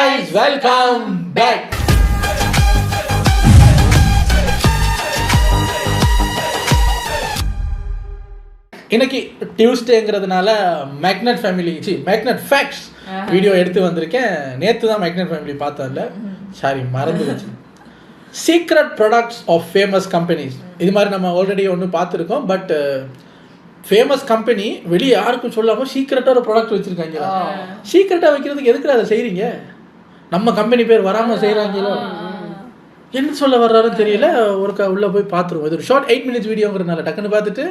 guys, welcome back. இன்னைக்கு டியூஸ்டேங்கிறதுனால magnet family magnet facts video எடுத்து வந்திருக்கேன். நேற்று தான் மேக்னட் ஃபேமிலி பார்த்ததில்ல, சாரி மறந்துடுச்சு. Secret products of famous companies, இது மாதிரி நம்ம ஆல்ரெடி ஒன்று பார்த்துருக்கோம். பட் ஃபேமஸ் கம்பெனி வெளியே யாருக்கும் சொல்லாமல் சீக்ரெட்டாக ஒரு ப்ராடக்ட் வச்சுருக்காங்க. சீக்ரெட்டாக வைக்கிறதுக்கு எதுக்கு அதை செய்கிறீங்க? நம்ம கம்பெனி பேர் வராமல் செய்கிறாங்களோ, என்ன சொல்ல வர்றாருன்னு தெரியல. ஒருக்கா உள்ளே போய் பார்த்துருவோம். இது ஒரு ஷார்ட் 8 minutes வீடியோங்கிறதுனால டக்குன்னு பார்த்துட்டு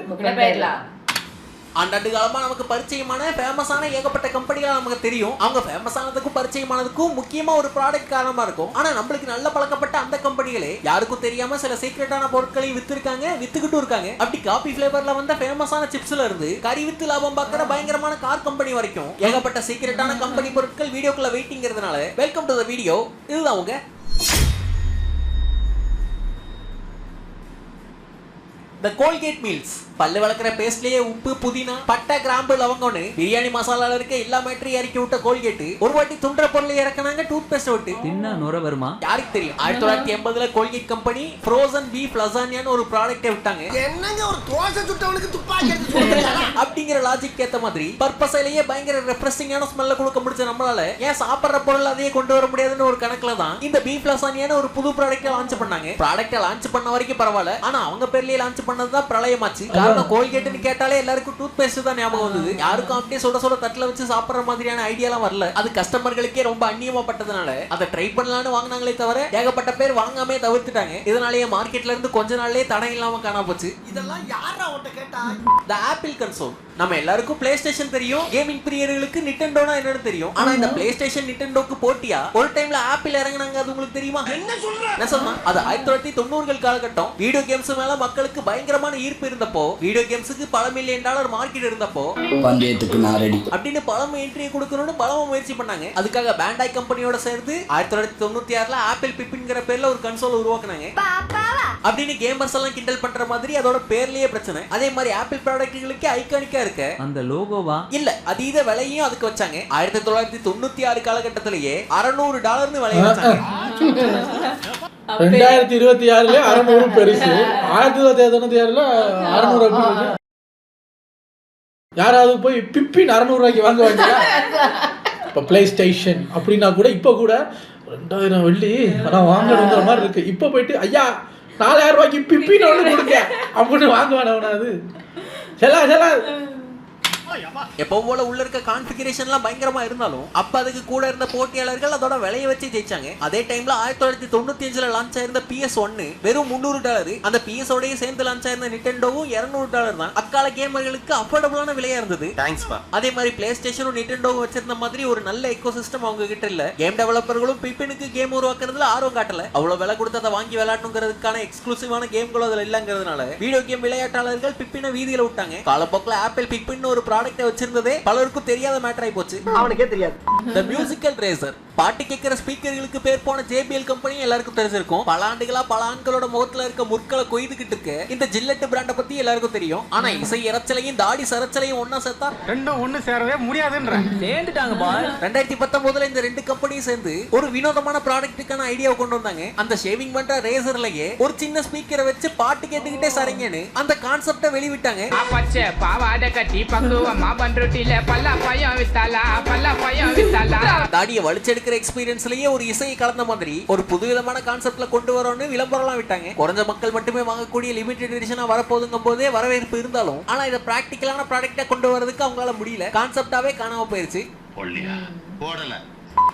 ஆண்டாண்டு காலமாக நமக்கு பரிச்சயமான ஃபேமஸான ஏகப்பட்ட கம்பெனிகள் நமக்கு தெரியும். அவங்க ஃபேமஸானதுக்கும் பரிச்சயமானதுக்கும் முக்கியமாக ஒரு ப்ராடக்ட் காரணமாக இருக்கும். ஆனால் நம்மளுக்கு நல்ல பழக்கப்பட்ட அந்த கம்பெனிகளே யாருக்கும் தெரியாமல் சில சீக்ரெட்டான பொருட்களையும் வித்துக்கிட்டும் இருக்காங்க. அப்படி காபி ஃபிளேவரில் வந்த ஃபேமஸான சிப்ஸ்ல இருந்து கறி வித்து லாபம் பார்க்குற பயங்கரமான கார் கம்பெனி வரைக்கும் ஏகப்பட்ட சீக்ரெட்டான கம்பெனி பொருட்கள் வீடியோக்குள்ள வெயிட்டிங்கிறதுனால வெல்கம் டு த வீடியோ. இதுதான் அவங்க The Colgate Meals. பல்லு வளர்க்குற பேஸ்ட்லயே உப்பு, புதினா, பட்டை, கிராம்பு, லவங்கம்னு பிரியாணி மசாலால இருக்க எல்லா மேட்டரையும் இறக்கி விட்ட கோல்கேட் ஒரு வாட்டி துண்டுற பொருளை இறக்குனாங்க டூத் பேஸ்ட் விட்டு. தின்னா நுர வருமா யாருக்கு தெரியும்? 1980 கோல்கேட் கம்பெனி ஃப்ரோசன் பீஃப் லசானியான்னு ஒரு ப்ராடக்ட்டை விட்டாங்க. என்னங்க ஒரு தோசை சுட்டவனுக்கு துப்பாக்கி எடுத்து சொல்றீங்க அப்படிங்கிற லாஜிக் ஏத்த மாதிரி பர்பஸையிலேயே பயங்கர ரெஃப்ரெஷிங்கான ஸ்மெல்ல கொடுக்க முடிச்ச நம்மளால ஏன் சாப்பிடுற பொருள் அதையே கொண்டு வர முடியாதுன்னு ஒரு கணக்குல தான் இந்த பீஃப் லசானியான்னு ஒரு புது ப்ராடக்ட்டை லான்ச் பண்ணாங்க. ப்ராடக்ட்டை லான்ச் பண்ண வரைக்கும் பரவாயில்ல, ஆனா அவங்க பேர்லயே லான்ச் பண்ணதுதான் பிரளயமாச்சு. கோல்கேட்னு கேட்டாலே எல்லாருக்கும் டூத் பேஸ்ட் தான் ஞாபகம் வந்தது. யாருக்கும் அப்படியே சுட சுட தட்டுல வச்சு சாப்பிடுற மாதிரியான ஐடியாலாம் வரல. அது கஸ்டமர்களுக்கே ரொம்ப அந்நியமாப்பட்டதுனால அதை ட்ரை பண்ணலான்னு வாங்கினாங்களே தவிர ஏகப்பட்ட பேர் வாங்காமே தவிர்த்துட்டாங்க. இதனாலேயே மார்க்கெட்ல இருந்து கொஞ்ச நாள்லயே தடை இல்லாம காணா போச்சு. இதெல்லாம் யாரா உன்கிட்ட கேட்டா? The Apple Console. நம்ம எல்லாருக்கும் பிளே ஸ்டேஷன் தெரியும், கேமிங் பிரியர்களுக்கு நிட்டெண்டோனா என்னன்னு தெரியும். ஆனா இந்த பிளே ஸ்டேஷன் நிட்டெண்டோக்கு போட்டியா ஒரு டைம்ல ஆப்பிள் இறங்குனாங்க. அது உங்களுக்கு தெரியுமா? என்ன சொன்னா? அது 1990கள் காலகட்டம். வீடியோ கேம்ஸ் மேல மக்களுக்கு பயங்கரமான ஈர்ப்பு இருந்தப்போ, வீடியோ கேம்ஸுக்கு $1 மில்லியன் மார்க்கெட் இருந்தப்போ பந்தயத்துக்கு நான் ரெடி அப்படின்னு பழம் என்ட்ரி கொடுக்கணும்னு பலமா முயற்சி பண்ணாங்க. அதுக்காக பேண்டாய் கம்பெனியோட சேர்ந்து 1996ல ஆப்பிள் பிப்பின்ங்கிற பேர்ல ஒரு கன்சோல் உருவாக்குனாங்க. அப்படின்னு கேமர்ஸ் எல்லாம் கிண்டல் பண்ற மாதிரி அதோட பேர்லயே பிரச்சனை. அதே மாதிரி ஆப்பிள் ப்ராடக்ட்களுக்கு ஐகானிக்கா இருக்க அந்த லோகோவா இல்ல அதீத விலையும் அதுக்கு வச்சாங்க. 1996 காலகட்டத்திலேயே $600 விலை வச்சாங்க. 2026ல 600 பெருசு, 1996ல 600. யாராவது போய் பிப்பின் 600 ரூபாய்க்கு வாங்குவாங்க? இப்போ பிளே ஸ்டேஷன் அப்படின்னா கூட இப்போ கூட 2000 வெள்ளி ஆனால் வாங்கணுங்கிற மாதிரி இருக்கு. இப்போ போயிட்டு ஐயா 4000 ரூபாய்க்கு பிப்பின்னு ஒன்று கொடுங்க அப்படின்னு வாங்குவானவனா? அது செல்லா எப்போ போல உள்ள இருக்க கான்ஃபிகரேஷன்லாம் பயங்கரமா இருந்தாலும் அப்ப அதுக்கு கூட இருந்த போட்டியாளர்கள் அதோட விலையை வச்சு ஜெயிச்சாங்க. அதே டைம்ல 1995ல லான்ச் ஆயிருந்த PS1 வெறும் $300. அந்த PS ஓடயே சேர்ந்து லான்ச் ஆயிருந்த நிட்டெண்டோவும் $200 தான். அக்கால கேமர்களுக்கு அஃபோர்டபுளான விலையா இருந்தது. அதே மாதிரி பிளே ஸ்டேஷனும் நிட்டெண்டோவும் வச்சிருந்த மாதிரி ஒரு நல்ல எக்கோசிஸ்டம் அவங்க கிட்ட இல்ல. கேம் டெவலப்பர்களும் பிப்பினுக்கு கேம் உருவாக்குறதுல ஆர்வம் காட்டல. அவ்வளவு விலை கொடுத்து அதை வாங்கி விளையாடணுங்கிறதுக்கான எக்ஸ்க்ளூசிவான கேம்களும் அதுல இல்லங்கிறதுனால வீடியோ கேம் விளையாட்டாளர்கள் பிப்பினை வீதியில விட்டாங்க. காலப்போக்கில் ஆப்பிள் பிப்பின்னு ஒரு ப்ராடக்ட் வச்சிருந்ததே பலருக்கும் தெரியாத மேட்டர் ஆயி போச்சு. அவனுக்கே தெரியாது. The Musical Razor பாட்டு கேட்கிற ஸ்பீக்கர்களுக்கு பேர் போன JBL கம்பெனி எல்லாருக்கும் தெரிஞ்சிருக்கும். பல ஆண்டுகளா பல ஆண்களோட முகத்துல இருக்க முற்களை கொய்துகிட்டு இருக்க இந்த ஜில்லட் பிராண்ட பத்தி எல்லாருக்கும் தெரியும். ஆனா இசை இறைச்சலையும் தாடி சரச்சலையும் ஒன்னா சேர்த்தா ரெண்டும் ஒண்ணு சேரவே முடியாதுன்ற சேர்ந்துட்டாங்க பாய். 2019ல இந்த ரெண்டு கம்பெனியும் சேர்ந்து ஒரு வினோதமான ப்ராடக்ட்டுக்கான ஐடியாவை கொண்டு வந்தாங்க. அந்த ஷேவிங் பண்ற ரேசர்லயே ஒரு சின்ன ஸ்பீக்கரை வச்சு பாட்டு கேட்டுக்கிட்டே சரிங்கன்னு அந்த கான்செப்டை வெளிவிட்டாங்க. தாடியை வலிச்செடுக்கிற எக்ஸ்பீரியன்ஸ்லயே ஒரு இசையை கலந்த மாதிரி ஒரு புதுவிதமான கான்செப்ட்ல கொண்டு வரோம்னு விளம்பரம்லாம் விட்டாங்க. குறைஞ்ச மக்கள் மட்டுமே வாங்கக்கூடிய லிமிடெட் எடிஷனா வரப்போதுங்கும் போதே வரவேற்பு இருந்தாலும் ஆனா இதை பிராக்டிக்கலான ப்ராடக்ட்டா கொண்டு வரதுக்கு அவங்களால முடியல. கான்செப்டாவே காணாம போயிருச்சு.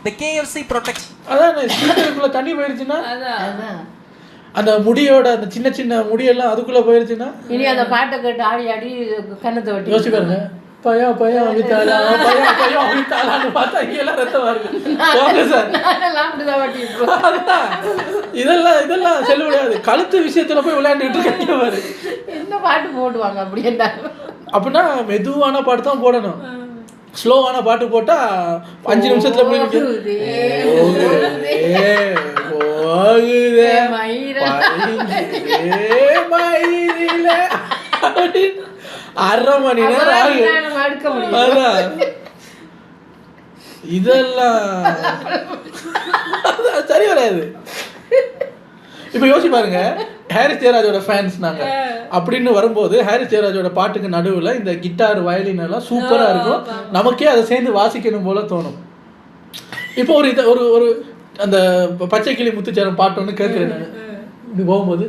The KFC Protect. அதான் ஸ்பீக்கருக்குள்ள தண்ணி போயிருச்சுன்னா அந்த முடியோட அந்த சின்ன சின்ன முடியெல்லாம் அதுக்குள்ள போயிருச்சுன்னா இனி அந்த பாட்டை கேட்டு ஆடி ஆடி கண்ணத்தை வட்டி யோசிச்சு பாருங்க. பயம் அவித்தாலா அவித்தாலான்னு பார்த்தா இங்கெல்லாம் ரத்தம் வருது. சார் இதெல்லாம் செல்ல முடியாது. கழுத்து விஷயத்துல போய் விளையாண்டுட்டு இருக்காரு. என்ன பாட்டு போடுவாங்க அப்படின்னா? அப்படின்னா மெதுவான பாட்டு தான் போடணும். ஸ்லோவான பாட்டு போட்டா 5 நிமிஷத்துல போகுதே அரை மணி நேரம் இதெல்லாம் சரி வராது. இப்போ யோசிச்சு பாருங்க, ஹாரிஸ் ஜெயராஜோட ஃபேன்ஸ் நாங்கள் அப்படின்னு வரும்போது ஹாரிஸ் ஜெயராஜோட பாட்டுக்கு நடுவில் இந்த கிட்டார் வயலின் எல்லாம் சூப்பராக இருக்கும், நமக்கே அதை சேர்ந்து வாசிக்கணும் போல தோணும். இப்போ ஒரு ஒரு அந்த பச்சை கிளி முத்துச்சாரம் பாட்டு ஒன்று கேட்குறேன் நான். இப்படி போகும்போது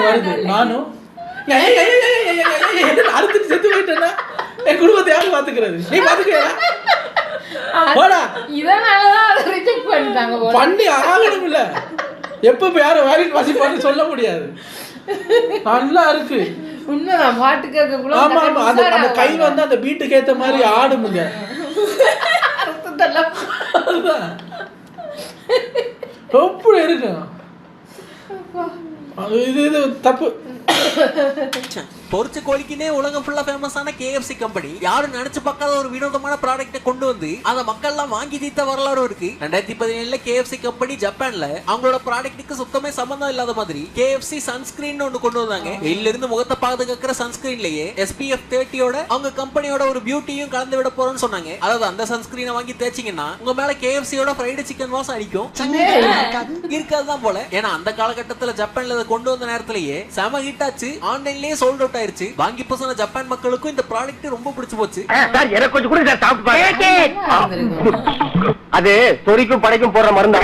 வருது, நானும் அறுத்துட்டு செத்து போயிட்டேன்னா என் குடும்பத்தை யாரும் பார்த்துக்கிறது? நீ பார்த்துக்கிறா பண்ணி ஆகணும் இல்ல. எப்ப யாரும் வேலைக்கு வாசிப்பான்னு சொல்ல முடியாது. நல்லா இருக்கு உண்மைதான். பாட்டு கேட்க ஆமா ஆமா, அந்த கை வந்து அந்த பீட்டுக்கு ஏத்த மாதிரி ஆடுமுங்க. எப்படி இருக்கும் இது தப்பு. பொரிச்ச கோழிக்குனே உலகம் ஃபுல்லா ஃபேமஸான KFC கம்பெனி யாரும் நினைச்சு பார்க்காத ஒரு வினோதமான ப்ராடக்ட்டை கொண்டு வந்து அதை மக்கள் எல்லாம் வாங்கி தீர்த்த வரலாறு இருக்கு. 2017 KFC கம்பெனி ஜப்பான்ல அவங்களோட ப்ராடக்ட்டுக்கு சுத்தமே சம்பந்தம் இல்லாத மாதிரி KFC சன்ஸ்கிரீன் ஒன்று கொண்டு வந்தாங்க. வெயில இருந்து முகத்தை பாதுகாக்கிற சன்ஸ்கிரீன்லயே SPF 30யோட அவங்க கம்பெனியோட ஒரு பியூட்டியும் கலந்து விட போறோம்னு சொன்னாங்க. அதாவது அந்த சன்ஸ்கிரீனை வாங்கி தேய்ச்சிங்கன்னா உங்க மேல KFCயோட ஃப்ரைடு சிக்கன் வாசம் அடிக்கும் இருக்காதுதான் போல. ஏன்னா அந்த காலகட்டத்துல ஜப்பான்ல இதை கொண்டு வந்த நேரத்திலேயே செம ஹிட் ஆச்சு, ஆன்லைன்லயே சோல்ட் அவுட் ஆயிருச்சு. வாங்கி போன ஜப்பான் மக்களுக்கும் இந்த ப்ராடக்ட் ரொம்ப பிடிச்சு போச்சு. சார் எனக்கு கொஞ்சம் கூட சார் சாப்பிட்டு பாருங்க. அது சொரிக்கும் படைக்கும் போற மருந்து.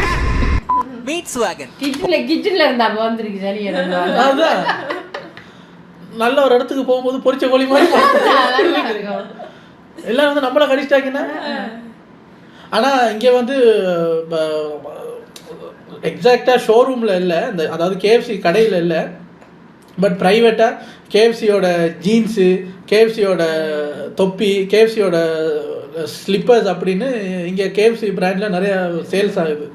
மீட்ஸ் வேகன் கிச்சன்ல இருந்தா வந்திருக்கு. சரி, அதான் நல்ல ஒரு இடத்துக்கு போகும்போது பொரிச்ச கோழி மாதிரி எல்லாம் வந்து நம்மள கடிச்சிட்டாங்கன்னா. ஆனா இங்க வந்து எக்ஸாக்டா ஷோரூம்ல இல்லை, இந்த அதாவது KFC கடையில் இல்லை, பட் ப்ரைவேட்டாக KFCயோட ஜீன்ஸு, KFCயோட தொப்பி, KFCயோட ஸ்லிப்பர்ஸ் அப்படின்னு இங்கே KFC பிராண்டில் நிறையா சேல்ஸ் ஆகுது.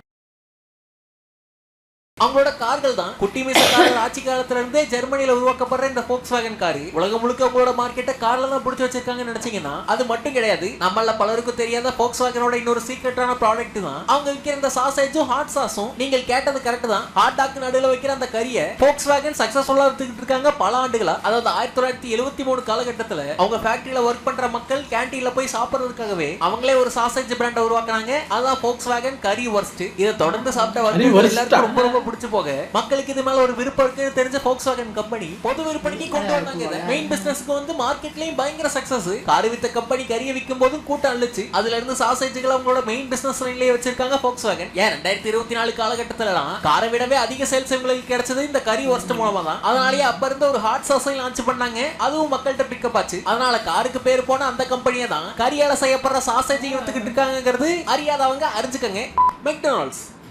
அவங்களோட கார்கள் தான் குட்டி மீச கார்கள் ஆட்சி காலத்துல இருந்தே ஜெர்மனியில உருவாக்கப்படுற இந்த Volkswagen கார் உலகம் முழுக்க அவங்களோட மார்க்கெட்டை கார்ல தான் பிடிச்சி வச்சிருக்காங்கன்னு நினைச்சீங்கன்னா அது மட்டும் கிடையாது. நம்மள பலருக்கும் தெரியாத Volkswagenோட இன்னொரு சீக்ரெட்டான ப்ராடக்ட் தான் அவங்க விற்கிற இந்த சாசேஜும் ஹாட் சாஸும். நீங்கள் கேட்டது கரெக்ட் தான். ஹாட் டாக் நடுவில் வைக்கிற அந்த கறியை Volkswagen சக்சஸ்ஃபுல்லா எடுத்துக்கிட்டு இருக்காங்க பல ஆண்டுகளா. அதாவது 1973 காலகட்டத்துல அவங்க ஃபேக்டரியில ஒர்க் பண்ற மக்கள் கேண்டீன்ல போய் சாப்பிடுறதுக்காகவே அவங்களே ஒரு சாசேஜ் பிராண்டை உருவாக்குனாங்க. அதான் Volkswagen கறி வர்ஸ்ட். இதை தொடர்ந்து சாப்பிட்ட எல்லாருக்கும் ரொம்ப ரொம்ப பிடிச்சு போக மக்களுக்கு இது மேல ஒரு விருப்பம் இருக்கு தெரிஞ்ச Volkswagen கம்பெனி பொது விற்பனைக்கு கொண்டு வந்தாங்க. இத மெயின் பிசினஸ்க்கு வந்து மார்க்கெட்லயும் பயங்கர சக்சஸ். கார் வித்த கம்பெனி கறியை விற்கும் போதும் கூட்டம் அள்ளுச்சு. அதுல இருந்து சாசேஜ்களை அவங்களோட மெயின் பிசினஸ் லைன்லயே வச்சிருக்காங்க Volkswagen. ஏன் 2024 காலகட்டத்துலலாம் காரை விடவே அதிக சேல்ஸ் உங்களுக்கு கிடைச்சது இந்த கறி வர்ஸ்ட் மூலமா தான். அதனாலேயே அப்ப இருந்து ஒரு ஹாட் சாஸை லான்ச் பண்ணாங்க. அதுவும் மக்கள்கிட்ட பிக்கப் ஆச்சு. அதனால காருக்கு பேர் போன அந்த கம்பெனியை தான் கறியால செய்யப்படுற சாசேஜை எடுத்துக்கிட்டு இருக்காங்கிறது அறியாதவங்க அறிஞ்சுக்கங்க.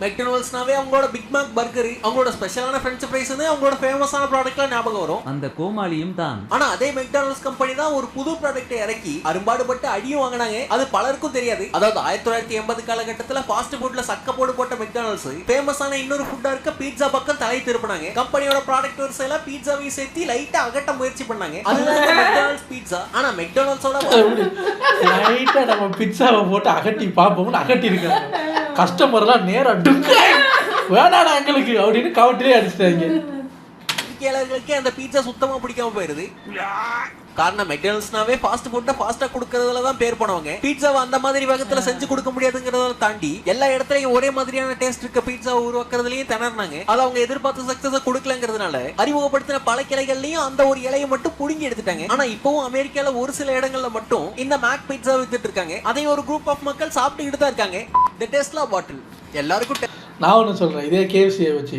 மெக்டொனால்ட்ஸ்னாவே அவங்களோட பிக் மேக் பர்கர், அவங்களோட ஸ்பெஷலான ஃப்ரெஞ்ச் ஃப்ரைஸ்னு அவங்களோட ஃபேமஸான ப்ராடக்ட்லாம் ஞாபகம் வரும். அந்த கோமாளியும் தான். ஆனா அதே மெக்டொனால்ட்ஸ் கம்பெனி தான் ஒரு புது ப்ராடக்ட்டை இறக்கி அரும்பாடுபட்டு அடியும் வாங்கினாங்க. அது பலருக்கும் தெரியாது. அதாவது 1980 காலகட்டத்துல ஃபாஸ்ட் ஃபுட்ல சக்கப்போடு போட்ட மெக்டொனால்ட்ஸ் ஃபேமஸான இன்னொரு ஃபுட்டா இருக்க பீட்சா பக்கம் தலை திருப்பினாங்க. கம்பெனியோட ப்ராடக்ட் வரிசையில பீட்சாவையும் சேர்த்து லைட்டா அகட்ட முயற்சி பண்ணாங்க. அதுதான் மெக்டொனால்ட்ஸ் பீட்சா. ஆனா மெக்டொனால்ட்ஸோட லைட்டா நம்ம பீட்சாவை போட்டு அகட்டி பார்ப்போம்னு அகட்டி இருக்காங்க. கஸ்டமர்லாம் நேரா வேணாடா எங்களுக்கு அப்படின்னு கவட்டிலே அடிச்சிட்டாங்க. அந்த பீட்சா சுத்தமா பிடிக்காம போயிருது. காரணம் மெக்டொனால்ட்ஸ்னாவே ஃபாஸ்ட் ஃபுட்டை ஃபாஸ்டா கொடுக்கறதுல தான் பேர் போனவங்க. பீட்சாவை அந்த மாதிரி வேகத்துல செஞ்சு கொடுக்க முடியாதுங்கிறத தாண்டி எல்லா இடத்துலயும் ஒரே மாதிரியான டேஸ்ட் இருக்க பீட்சாவை உருவாக்குறதுலயும் திணறினாங்க. அது அவங்க எதிர்பார்த்த சக்சஸை கொடுக்கலங்கிறதுனால அறிமுகப்படுத்தின பல கிளைகள்லயும் அந்த ஒரு இலையை மட்டும் புடுங்கி எடுத்துட்டாங்க. ஆனா இப்பவும் அமெரிக்கால ஒரு சில இடங்கள்ல மட்டும் இந்த மேக் பீட்சா வித்துட்டு இருக்காங்க. அதை ஒரு குரூப் ஆஃப் மக்கள் சாப்பிட்டுக்கிட்டு தான் இருக்காங்க. தி டெஸ்லா பாட்டில் எல்லாருக்கும். நான் ஒன்று சொல்றேன், இதே KFCயை வச்சு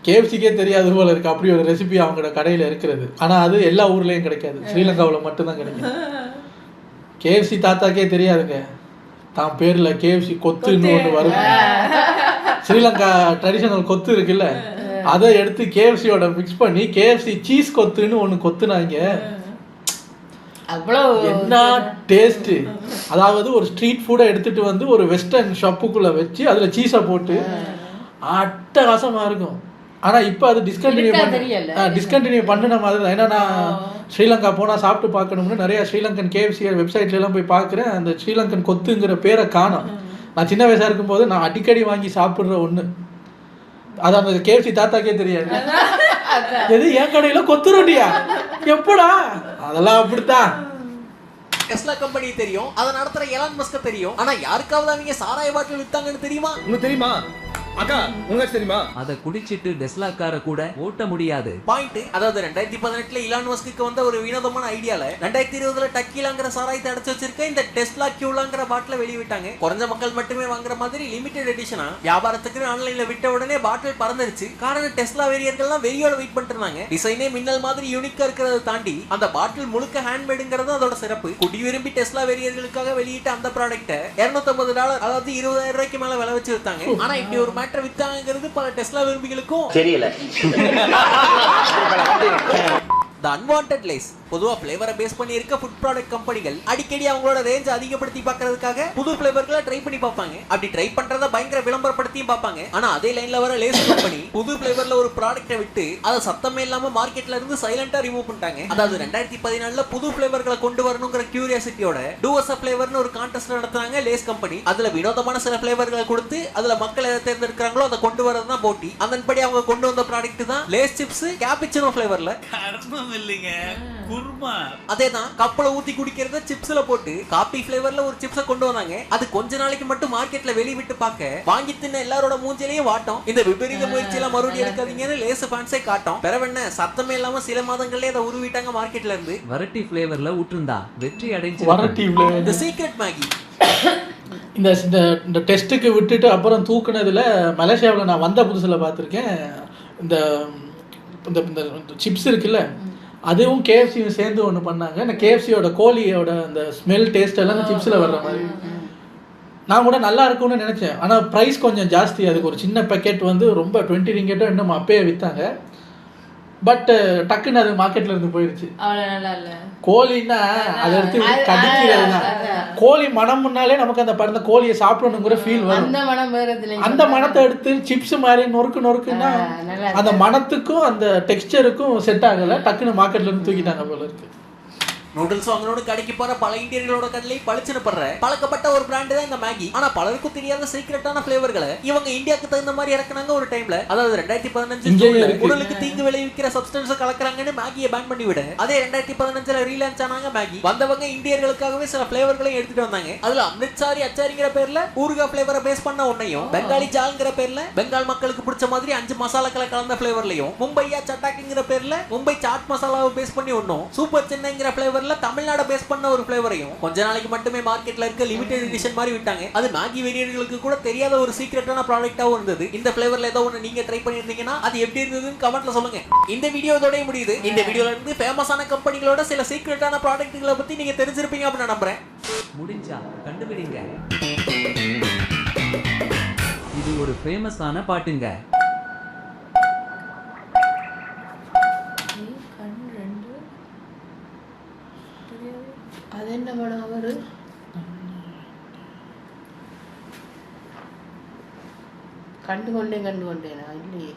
KFCக்கே தெரியாது போல இருக்கு அப்படி ஒரு ரெசிபி அவங்களோட கடையில் இருக்கிறது. ஆனால் அது எல்லா ஊர்லேயும் கிடைக்காது, ஸ்ரீலங்காவில் மட்டும்தான் கிடைக்கும். KFC தாத்தாக்கே தெரியாதுங்க தான் பேரில் KFC கொத்துன்னு ஒன்று வரும். ஸ்ரீலங்கா ட்ரெடிஷனல் கொத்து இருக்குல்ல, அதை எடுத்து KFCயோட மிக்ஸ் பண்ணி KFC சீஸ் கொத்துன்னு ஒன்று கொத்துனாங்க. என்ன டேஸ்ட்! அதாவது ஒரு ஸ்ட்ரீட் ஃபுட்டை எடுத்துட்டு வந்து ஒரு வெஸ்டர்ன் ஷாப்புக்குள்ள வச்சு அதுல சீஸை போட்டு அட்டகாசமா இருக்கும். ஆனா இப்போ அது டிஸ்கண்டினியூ பண்ணின மாதிரி தான். ஏன்னா நான் ஸ்ரீலங்கா போனால் சாப்பிட்டு பார்க்கணும்னு நிறைய ஸ்ரீலங்கன் KFC வெப்சைட்ல எல்லாம் போய் பார்க்குறேன். அந்த ஸ்ரீலங்கன் கொத்துங்கிற பேரை காணோம். நான் சின்ன வயசா இருக்கும்போது நான் அடிக்கடி வாங்கி சாப்பிட்ற ஒன்று அது அந்த KFC தாத்தாக்கே தெரியாது. எது என் கடையில கொத்து ரொட்டியா எப்படா? அதெல்லாம் அப்படித்தான். டெஸ்லா கம்பெனி தெரியும், அதை நடத்துற எலான் மஸ்க் தெரியும். ஆனா யாருக்காவது அவங்க சாராய பாட்டில் வித்தாங்கன்னு தெரியுமா? உங்களுக்கு தெரியுமா அக்கா? உங்களுக்கு தெரியுமா? அதை குடிச்சிட்டு டெஸ்லா காரை கூட ஓட்ட முடியாது. பாயிண்ட். அதாவது 2018 இலான் மஸ்க்கு வந்த ஒரு வினோதமான ஐடியால 2020 டக்கீலாங்கிற சாராயத்தை அடைச்சு வச்சிருக்க இந்த டெஸ்லா கியூலாங்கிற பாட்டில வெளியிட்டாங்க. குறைஞ்ச மக்கள் மட்டுமே வாங்குற மாதிரி லிமிடெட் எடிஷனா வியாபாரத்துக்கு ஆன்லைன்ல விட்ட உடனே பாட்டில் பறந்துருச்சு. காரணம் டெஸ்லா வெறியர்கள்லாம் வெளியோட வெயிட் பண்ணிட்டு இருந்தாங்க. டிசைனே மின்னல் மாதிரி யூனிக்கா இருக்கிறத தாண்டி அந்த பாட்டில் முழுக்க ஹேண்ட்மேடுங்கிறது அதோட சிறப்பு. குடி விரும்பி டெஸ்லா வெறியர்களுக்காக வெளியிட்ட அந்த ப்ராடக்ட்டை $250, அதாவது $20,000 மேல விலை வச்சு வித்தாங்க. ஆனா இப்படி ஒரு மேட்டர் வித்தாங்கிறது பல டெஸ்லா விரும்பிகளுக்கும் தெரியல. The unwanted lace. பொதுவா ஃப்ளேவரை பேஸ் பண்ணி இருக்க ஃபுட் ப்ராடக்ட் கம்பெனிகள் அடிக்கடி அவங்களோட ரேஞ்ச் அதிகப்படுத்தி பார்க்கிறதுக்காக புது ஃப்ளேவர்களை ட்ரை பண்ணி பார்ப்பாங்க. அப்படி ட்ரை பண்றத பயங்கர விளம்பரப்படுத்தியும் பார்ப்பாங்க. ஆனா அதே லைன்ல வர லேஸ் கம்பெனி புது ஃப்ளேவர்ல ஒரு ப்ராடக்ட்டை விட்டு அதை சத்தமே இல்லாம மார்க்கெட்ல இருந்து சைலண்டா ரிமூவ் பண்ணிட்டாங்க. அதாவது 2014 புது ஃப்ளேவர்களை கொண்டு வரணுங்கிற கியூரியாசிட்டியோட டூவர்ஸ் ஃப்ளேவர்னு ஒரு கான்டெஸ்ட் நடத்துறாங்க லேஸ் கம்பெனி. அதுல வினோதமான சில ஃப்ளேவர்களை கொடுத்து அதுல மக்கள் எதை தேர்ந்தெடுக்கிறாங்களோ அதை கொண்டு வரது தான் போட்டி. அதன்படி அவங்க கொண்டு வந்த ப்ராடக்ட் தான் லேஸ் சிப்ஸ் கேப்பிச்சினோ ஃப்ளேவர்ல. அதேதான் கப்பல ஊத்தி குடிக்கிறத சிப்ஸ்ல போட்டு காபி ஃப்ளேவர்ல ஒரு சிப்ஸ கொண்டு வந்தாங்க. அது கொஞ்ச நாளைக்கு மட்டும் மார்க்கெட்ல வெளிவிட்டு பார்க்க வாங்கி தின்ன எல்லாரோட மூஞ்சிலையும் வாட்டம். இந்த விபரீத முயற்சி எல்லாம் மறுபடியும் எடுக்காதீங்கன்னு லேஸ் ஃபேன்ஸே காட்டும். பெறவென்ன சத்தமே இல்லாம சில மாதங்களே அதை உருவிட்டாங்க மார்க்கெட்ல இருந்து. வரட்டி ஃப்ளேவர்ல ஊற்றுந்தா வெற்றி அடைஞ்சு. வரட்டி ஃப்ளேவர் தி சீக்ரெட் மேகி. இந்த டெஸ்ட்டுக்கு விட்டுட்டு அப்புறம் தூக்குனதுல மலேசியாவில் நான் வந்த புதுசில் பார்த்துருக்கேன். இந்த சிப்ஸ் இருக்குல்ல, அதுவும் கேஎஃப்சியும் சேர்ந்து ஒன்று பண்ணாங்க. இந்த கேஎஃப்சியோட கோழியோட அந்த ஸ்மெல் டேஸ்ட் எல்லாம் அந்த சிப்ஸில் வர்ற மாதிரி நான் கூட நல்லா இருக்கும்னு நினச்சேன். ஆனால் ப்ரைஸ் கொஞ்சம் ஜாஸ்தி. அதுக்கு ஒரு சின்ன பேக்கெட் வந்து ரொம்ப 20 ரிங்கெட்டோ இன்னும் அப்பயே விற்றாங்க. பட் டக்குன்னு அது மார்க்கெட்ல இருந்து போயிருச்சு. கோழின்னா அதை எடுத்து கடிக்கிறது தான். கோழி மனம் முன்னாலே நமக்கு அந்த பறந்த கோழியை சாப்பிடணுங்கிற ஃபீல் வரும். அந்த மனத்தை எடுத்து சிப்ஸ் மாதிரி நொறுக்குன்னா அந்த மனத்துக்கும் அந்த டெக்ஸ்டருக்கும் செட் ஆகலை. டக்குன்னு மார்க்கெட்ல இருந்து தூக்கிட்டாங்க போல இருக்கு. நூடுல்ஸ் வாங்கனோட கடைக்கு போற பல இந்தியர்களோட கடலை பளிச்சுன்னு படுற பழக்கப்பட்ட ஒரு பிராண்ட் தான் இந்த மேகி. ஆனா பலருக்கும் தெரியாத சீக்ரெட்டான ஃப்ளேவர்களை இவங்க இந்தியாவுக்கு தகுந்த மாதிரி இறக்குனாங்க ஒரு டைம்ல. அதாவது 2015 உடலுக்கு தீங்கு விளைவிக்கிற சப்ஸ்டன்ஸ் கலக்குறாங்கன்னு மேகியை பேன் பண்ணி விட அதே 2015 ரீலான்ச் ஆனாங்க மேகி. வந்தவங்க இந்தியர்களுக்காகவே சில ஃப்ளேவர்களையும் எடுத்துட்டு வந்தாங்க. அதுல அம்ரித்சாரி அச்சாரிங்கிற பேர்ல ஊர்கா ஃப்ளேவரை பேஸ் பண்ண ஒன்னையும், பெங்காலி ஜால்ங்கிற பேர்ல பெங்கால் மக்களுக்கு பிடிச்ச மாதிரி 5 மசாலாக்களை கலந்த ஃப்ளேவர்லையும், மும்பையா சட்டாக்கிங்கிற பேர்ல மும்பை சாட் மசாலாவை பேஸ் பண்ணி ஒன்னும், சூப்பர் சென்னைங்கிற ஃப்ளேவர் தமிழ்நாடு பேஸ் பண்ண ஒரு ஃப்ளேவரையும் கொஞ்ச நாளைக்கு மட்டுமே மார்க்கெட்ல இருக்க லிமிடெட் எடிஷன் மாதிரி விட்டாங்க. அது மேகி வெறியர்களுக்கு கூட தெரியாத ஒரு சீக்ரெட்டான ப்ராடக்ட்டாவும் இருந்தது. இந்த ஃப்ளேவர்ல ஏதோ ஒன்று நீங்க ட்ரை பண்ணியிருந்தீங்கன்னா அது எப்படி இருந்ததுன்னு கமெண்ட்ல சொல்லுங்க. இந்த வீடியோ இதோட முடியுது. இந்த வீடியோல இருந்து ஃபேமஸான கம்பெனிகளோட சில சீக்ரெட்டான ப்ராடக்ட்களை பத்தி நீங்க தெரிஞ்சிருப்பீங்க அப்படின்னு நம்புறேன். முடிஞ்சா கண்டுபிடிங்க. இது ஒரு ஃபேமஸான பாட்டுங்க. அது என்ன படம்? அவரு கண்டுகொண்டேனா இல்லையே.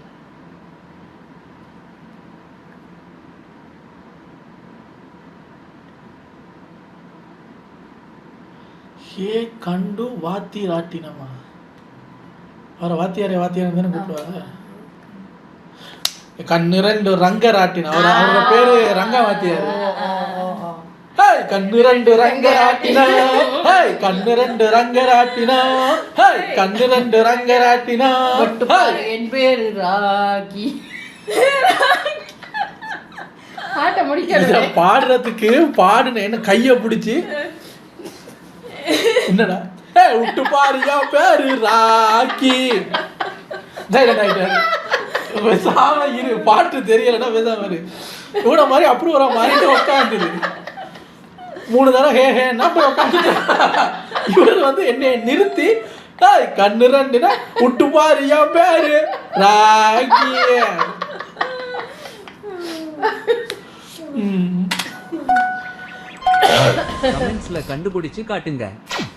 கண்டு வாத்தி ராட்டினமா அவரை வாத்தியாரே வாத்தியார் தானே கூப்பிடுவாங்க. கண்ணு ரெண்டு ரங்க ராட்டினம். அவரோட பேரு ரங்க வாத்தியார். கண்ணு ரெண்டு ரங்கராட்டினா, கண்ணு ரெண்டு ரங்கராட்டினா, கண்ணு ரெண்டு ரங்கராட்டினா. என் பேரு ராகி. பாட்ட முடிக்க பாடுறதுக்கு பாடுன என்ன கைய பிடிச்சி என்னடா விட்டு பாருயா பேரு ராக்கி. பேசாம இரு, பாட்டு தெரியலன்னா பேசாம இரு. இவன மாதிரி அப்படி ஒரு மாதிரி உட்காந்துரு 3 தடவை ஹேன்னா அப்புறம் உட்காந்துட்டு இவர் வந்து என்னை நிறுத்தி கண்ணு ரெண்டுனா விட்டு பாருயா பேரு ராக்கி. கமெண்ட்ஸ்ல கண்டுபிடிச்சு காட்டுங்க.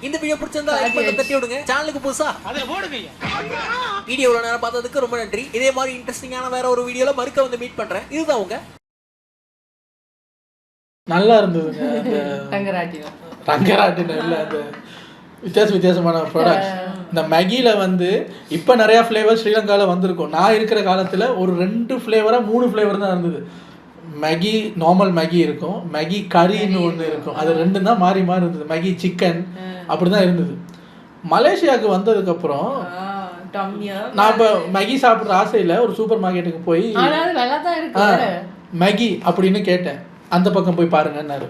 இந்த வீடியோ பிடிச்சிருந்தா லைக் பண்ணி தட்டி விடுங்க. சேனலுக்கு புதுசா அதை போடுங்க. வீடியோல நேரம் பார்த்ததுக்கு ரொம்ப நன்றி. இதே மாதிரி இன்ட்ரெஸ்டிங்கான வேற ஒரு வீடியோல மறுக்க வந்து மீட் பண்றேன். இதுதான் உங்க நல்லா இருந்ததுங்க. ரங்கராட்டினம் இல்லை, அந்த வித்தியாசமான ப்ராடக்ட்ஸ். இந்த மேகியில் வந்து இப்போ நிறையா ஃப்ளேவர் ஸ்ரீலங்காவில் வந்திருக்கும். நான் இருக்கிற காலத்தில் ஒரு 2 ஃப்ளேவராக 3 ஃப்ளேவர் தான் இருந்தது. மேகி நார்மல் மேகி இருக்கும், மேகி கறின்னு ஒன்று இருக்கும். அது ரெண்டும் தான் மாறி மாறி இருந்தது. மேகி சிக்கன் அப்படி தான் இருந்தது. மலேசியாவுக்கு வந்ததுக்கப்புறம் நான் இப்போ மேகி சாப்பிட்ற ஆசையில் ஒரு சூப்பர் மார்க்கெட்டுக்கு போய் மேகி அப்படின்னு கேட்டேன். அந்த பக்கம் போய் பாருங்கன்னாரு.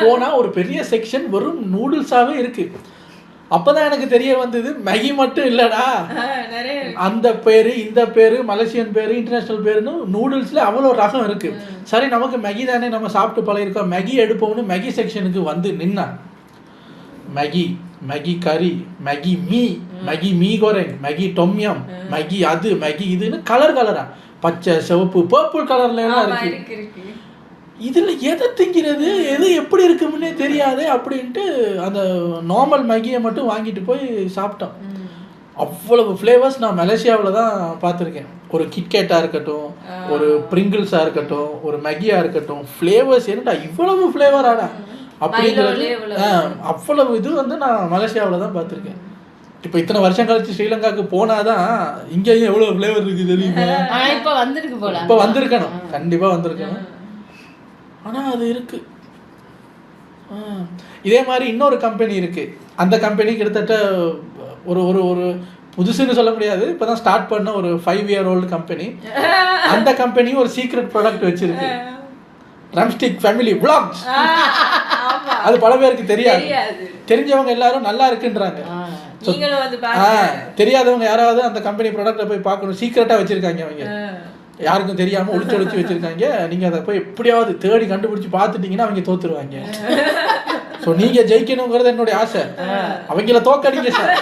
போனால் ஒரு பெரிய செக்ஷன் வெறும் நூடுல்ஸாகவே இருக்குது. அப்போ தான் எனக்கு தெரிய வந்தது மேகி மட்டும் இல்லைடா, அந்த பேர் இந்த பேர் மலேசியன் பேர் இன்டர்நேஷ்னல் பேருன்னு நூடுல்ஸில் அவ்வளோ ரகம் இருக்குது. சரி நமக்கு மேகி தானே நம்ம சாப்பிட்டு பழகிருக்கோம், மேகி எடுப்போம்னு மேகி செக்ஷனுக்கு வந்து நின்னான். மேகி, மேகி கறி, Maggi me Coorg, Maggi டொம்யம், Maggi அது மேகி இதுன்னு கலர் கலரா பச்சை சிவப்பு பர்பிள் கலர்லாம் இருக்கு. இதில் எதை திங்கிறது எது எப்படி இருக்குமுன்னே தெரியாது அப்படின்ட்டு அந்த நார்மல் மேகியை மட்டும் வாங்கிட்டு போய் சாப்பிட்டோம். அவ்வளவு ஃப்ளேவர்ஸ் நான் மலேசியாவில் தான் பார்த்துருக்கேன். ஒரு கிட்கேட்டாக இருக்கட்டும், ஒரு பிரிங்கிள்ஸாக இருக்கட்டும், ஒரு மேகியாக இருக்கட்டும், ஃப்ளேவர்ஸ் என்னடா இவ்வளவு ஃப்ளேவராடா அப்படிங்கிறது. அவ்வளவு இது வந்து நான் மலேசியாவில் தான் பார்த்துருக்கேன். இப்போ இத்தனை வருஷம் கழிச்சு ஸ்ரீலங்காவுக்கு போனாதான் இங்கேயும் எவ்வளோ ஃப்ளேவர் இருக்குது தெரியுமா. இப்போ வந்திருக்கணும், கண்டிப்பாக வந்திருக்கணும். ஆனால் அது இருக்குது. இதே மாதிரி இன்னொரு கம்பெனி இருக்குது. அந்த கம்பெனி கிட்டத்தட்ட ஒரு ஒரு ஒரு புதுசுன்னு சொல்ல முடியாது, இப்போ தான் ஸ்டார்ட் பண்ண ஒரு 5 year old கம்பெனி. அந்த கம்பெனியும் ஒரு சீக்ரெட் ப்ராடக்ட் வச்சுருக்கு, ரம்ஸ்டிக் ஃபேமிலி vlogs. அது பல பேருக்கு தெரியாது. தெரிஞ்சவங்க எல்லாரும் நல்லா இருக்குன்றாங்க. தெரியாதவங்க யாராவது அந்த கம்பெனி ப்ராடக்ட்டை போய் பார்க்கணும். சீக்ரெட்டாக வச்சுருக்காங்க அவங்க, யாருக்கும் தெரியாமல் ஒளிச்சு வச்சுருக்காங்க. நீங்கள் அதை போய் எப்படியாவது தேடி கண்டுபிடிச்சி பார்த்துட்டிங்கன்னா அவங்க தோத்துருவாங்க. ஸோ நீங்கள் ஜெயிக்கணுங்கிறது என்னுடைய ஆசை. அவங்கள தோக்கடிங்க சார்.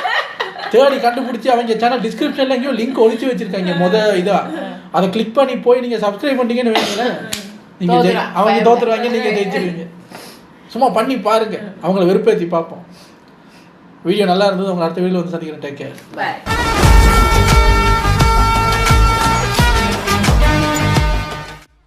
தேடி கண்டுபிடிச்சி அவங்க சேனல் டிஸ்கிரிப்ஷனில் எங்கேயும் லிங்க் ஒழிச்சு வச்சுருக்காங்க. இதாக அதை கிளிக் பண்ணி போய் நீங்கள் சப்ஸ்கிரைப் பண்ணிட்டீங்கன்னு வைங்களேன், நீங்கள் அவங்க தோத்துருவாங்க, நீங்கள் ஜெயிச்சிருவீங்க. சும்மா பண்ணி பாருங்கள், அவங்கள வெறுப்பேற்றி பார்ப்போம். வீடியோ நல்லா இருந்தது. உங்களை அடுத்த வீடியோவில் வந்து சந்திக்கிறேன். Take care.